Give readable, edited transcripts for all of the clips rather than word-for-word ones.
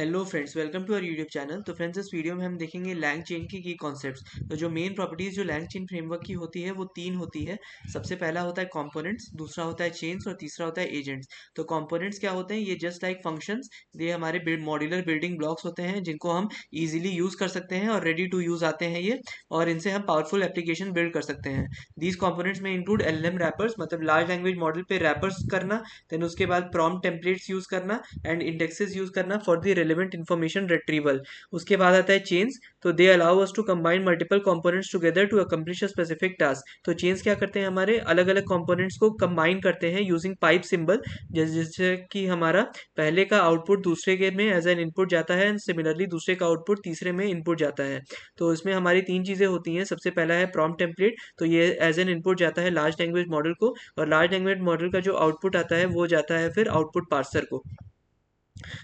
Hello friends, welcome to our YouTube channel. तो friends, इस video में हम देखेंगे लैंग चेन की कॉन्सेप्ट्स। तो जो मेन प्रॉपर्टीज जो लैंग चेन फ्रेमवर्क की होती है वो तीन होती है। सबसे पहला होता है कंपोनेंट्स, दूसरा होता है चेन्स और तीसरा होता है एजेंट्स। तो कंपोनेंट्स क्या होते हैं? ये जस्ट लाइक फंक्शंस, ये हमारे मॉड्यूलर बिल्डिंग ब्लॉक्स होते हैं जिनको हम इजीली यूज कर सकते हैं और रेडी टू यूज आते हैं ये, और इनसे हम पावरफुल एप्लीकेशन बिल्ड कर सकते हैं। दीज कंपोनेंट्स में इंक्लूड एलएलएम रैपर्स, मतलब लार्ज लैंग्वेज मॉडल पे रैपर्स करना, देन उसके बाद प्रॉम्प्ट टेम्पलेट्स यूज करना एंड इंडेक्सेस यूज करना for the relevant information retrieval. उसके बाद आता है चेन्स। तो they allow us to combine multiple components together to accomplish a specific task. तो चेन्स क्या करते हैं? हमारे अलग अलग कंपोनेंट्स को कंबाइन करते हैं यूजिंग पाइप सिंबल, जैसे कि हमारा पहले का आउटपुट दूसरे के में एज एन इनपुट जाता है एंड सिमिलरली दूसरे का आउटपुट तीसरे में इनपुट जाता है। तो इसमें हमारी तीन चीज़ें होती हैं। सबसे पहला है प्रॉम्प्ट टेम्पलेट, तो ये एज एन इनपुट जाता है लार्ज लैंग्वेज मॉडल को, और लार्ज लैंग्वेज मॉडल का जो आउटपुट आता है वो जाता है फिर आउटपुट पार्सर को।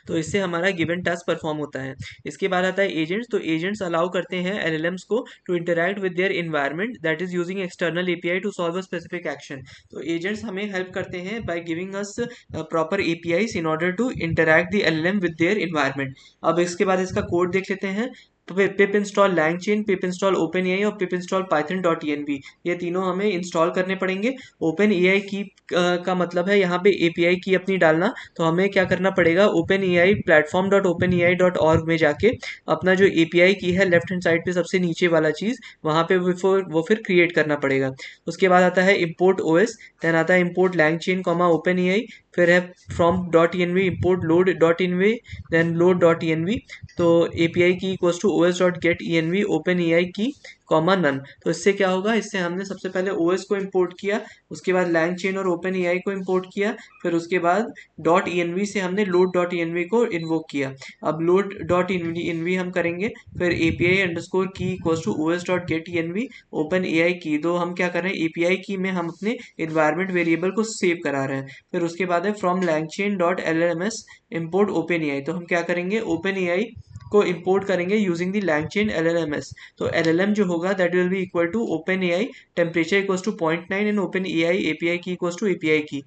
तो इससे हमारा गिवन टास्क परफॉर्म होता है। इसके बाद आता है एजेंट्स। तो एजेंट्स अलाउ करते हैं एलएलएम्स को to interact with their environment that is using external API to solve a specific action. तो एजेंट्स हमें हेल्प करते हैं by giving us proper APIs in order to interact the LLM with their environment. अब इसके बाद इसका code देख लेते हैं। Pip install LangChain, pip install open AI और pip install Python dot env, ये तीनों हमें इंस्टॉल करने पड़ेंगे। ओपन एआई की का मतलब है यहाँ पे एपीआई की अपनी डालना। तो हमें क्या करना पड़ेगा? Open A I platform dot open A I dot org में जाके अपना जो एपीआई की है लेफ्ट हैंड साइड पे सबसे नीचे वाला चीज़, वहाँ पे वो फिर क्रिएट करना पड़ेगा। उसके बाद आता है इम्पोर्ट ओएस, देन आता है import LangChain comma open A I, फिर है from dot env import load dot env, then load dot env। तो API key equals to OS dot get env open A I key comma none. तो इससे क्या होगा? इससे हमने सबसे पहले ओएस को इम्पोर्ट किया, उसके बाद लैंग चेन और ओपन एआई को इम्पोर्ट किया, फिर उसके बाद डॉट env से हमने लोड डॉट env को इन्वोक किया। अब लोड डॉट env हम करेंगे, फिर API underscore key equals to OS dot get env open AI key. तो हम क्या कर रहे हैं? एपीआई की में हम अपने इन्वायरमेंट वेरिएबल को सेव करा रहे हैं। फिर उसके बाद है from LangChain dot LLMs import open AI. तो हम क्या करेंगे? ओपन एआई को इंपोर्ट करेंगे यूजिंग द लैंगचेन एलएलएमएस। तो एलएलएम जो होगा that will be equal to open AI temperature equals to 0.9 and open AI API key equals to API key.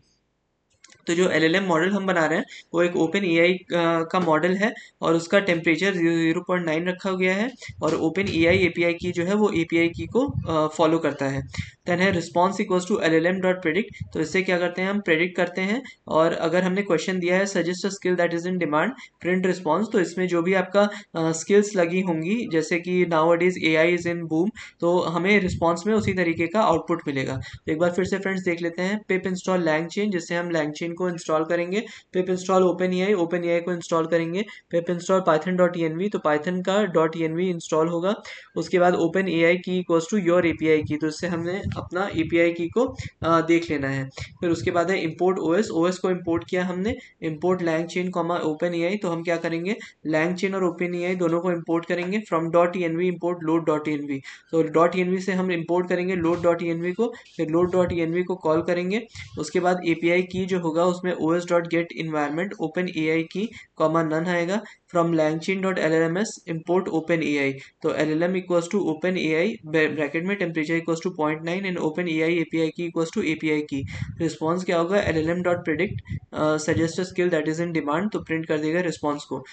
तो जो एलएलएम मॉडल हम बना रहे हैं वो एक ओपन एआई का मॉडल है, और उसका टेम्परेचर 0.9 रखा गया है, और ओपन एआई एपीआई की जो है वो एपीआई की को फॉलो करता है। देन है response equals to LLM dot predict. तो इससे क्या करते हैं? हम प्रेडिक्ट करते हैं, और अगर हमने क्वेश्चन दिया है suggest a skill that is in demand print response, तो इसमें जो भी आपका स्किल्स लगी होंगी, जैसे कि now it is AI is in boom, तो हमें रिस्पॉन्स में उसी तरीके का आउटपुट मिलेगा। तो एक बार फिर से फ्रेंड्स देख लेते हैं। पिप इंस्टॉल लैंग चेन, जिससे हम लैंग चेन को इंस्टॉल करेंगे। पिप इंस्टॉल ओपन एआई को इंस्टॉल करेंगे। पिप इंस्टॉल पाइथन डॉट env, तो पाइथन का डॉट env इंस्टॉल होगा। उसके बाद ओपन एआई की equals to your API key, तो इससे हमने अपना एपीआई की को देख लेना है। फिर उसके बाद है इम्पोर्ट ओएस, ओएस को इम्पोर्ट किया हमने। Import LangChain comma open AI, तो हम क्या करेंगे? लैंग चेन और ओपन एआई दोनों को इम्पोर्ट करेंगे from dot env import load dot env। तो डॉट env से हम इम्पोर्ट करेंगे लोड डॉट env को, फिर लोड डॉट env को कॉल करेंगे। उसके बाद एपीआई की जो होगा उसमें OS dot get environment open AI key comma none आएगा। From LangChain dot LLMs import open AI, तो LLM equals to open AI bracket में temperature equals to 0.9 and open AI API key equals to API key. Response क्या होगा? LLM dot predict suggest skill that is in demand, तो print कर देगा response को।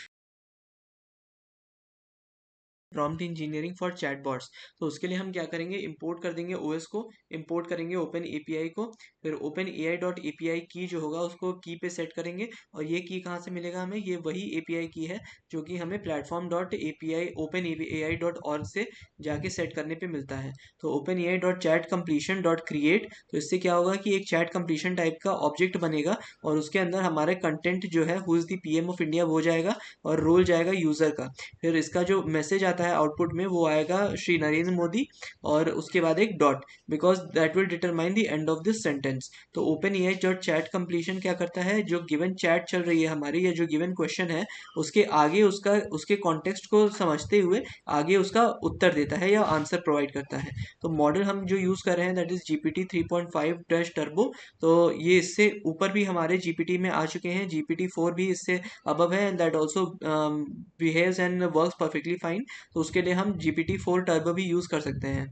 Prompt engineering for chatbots. तो उसके लिए हम क्या करेंगे? इंपोर्ट कर देंगे ओएस को, इंपोर्ट करेंगे ओपन एपीआई को, फिर open AI dot API key जो होगा उसको की पे सेट करेंगे। और ये की कहाँ से मिलेगा हमें? ये वही एपीआई की है जो कि हमें platform dot API open AI dot org से जाके सेट करने पे मिलता है। तो open AI dot chat completion dot create, तो इससे क्या होगा कि एक चैट कंप्लीशन टाइप का ऑब्जेक्ट बनेगा, और उसके अंदर हमारे कंटेंट जो है who is the PM of India वो जाएगा, और रोल जाएगा यूज़र का। फिर इसका जो मैसेज आता है आउटपुट में वो आएगा श्री नरेंद्र मोदी, और उसके बाद एक dot, because that will determine the end of this sentence. तो open AI dot chat completion क्या करता है? जो गिवन चैट चल रही है हमारी, या जो गिवन क्वेश्चन है उसके आगे उसका उसके कॉन्टेक्स्ट को समझते हुए आगे उसका उत्तर देता है या आंसर प्रोवाइड करता है। तो मॉडल हम जो यूज़ कर रहे हैं that is GPT 3.5 dash turbo. तो ये इससे ऊपर भी हमारे जीपीटी में आ चुके हैं, जीपीटी 4 भी इससे अबव है, and that also behaves and works perfectly fine. तो उसके लिए हम GPT 4 टर्बो भी यूज़ कर सकते हैं।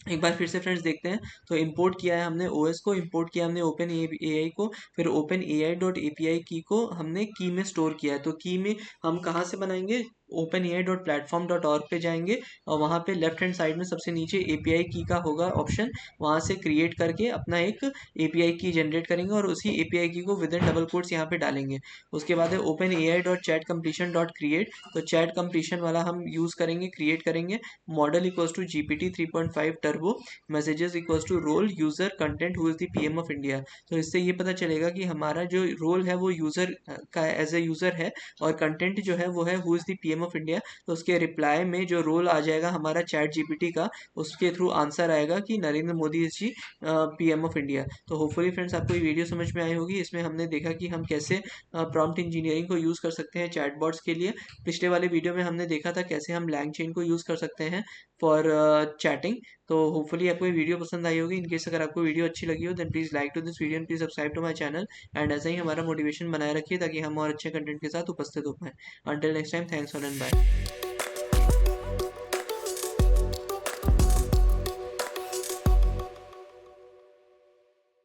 एक बार फिर से फ्रेंड्स देखते हैं। तो इंपोर्ट किया है हमने ओएस को, इंपोर्ट किया हमने ओपन एआई को, फिर ओपन एआई डॉट एपीआई की को हमने की में स्टोर किया है। तो की में हम कहाँ से बनाएंगे, open AI dot platform dot org पे जाएंगे और वहाँ पे लेफ्ट हैंड साइड में सबसे नीचे एपीआई की का होगा ऑप्शन, वहाँ से क्रिएट करके अपना एक एपीआई की जनरेट करेंगे और उसी एपीआई की को विद इन डबल कोट्स यहाँ पे डालेंगे। उसके बाद है open AI dot chat completion dot create, तो चैट कंप्लीशन वाला हम यूज़ करेंगे, क्रिएट करेंगे। Model equals to GPT 3.5 turbo, messages equals to role user content who is the PM of India. तो इससे ये पता चलेगा कि हमारा जो रोल है वो यूजर का एज ए यूजर है और कंटेंट जो है वो है who is the PM of India. तो उसके रिप्लाई में जो रोल आ जाएगा हमारा चैट जीपीटी का, उसके थ्रू आंसर आएगा कि Narendra Modi ji PM of India. तो होपफुली फ्रेंड्स आपको ये वीडियो समझ में आई होगी। इसमें हमने देखा कि हम कैसे प्रॉम्प्ट इंजीनियरिंग को यूज़ कर सकते हैं चैटबॉट्स के लिए। पिछले वाले वीडियो में हमने देखा था कैसे हम लैंगचेन को यूज़ कर सकते हैं फॉर चैटिंग। तो होपफुली आपको ये वीडियो पसंद आई होगी। इनकेस अगर आपको वीडियो अच्छी लगी हो then please like to this video and please subscribe to my channel, and ऐसा ही हमारा मोटिवेशन बनाए रखिए ताकि हम और अच्छे कंटेंट के साथ उपस्थित हो पाएँ। Until next time, thanks for and bye.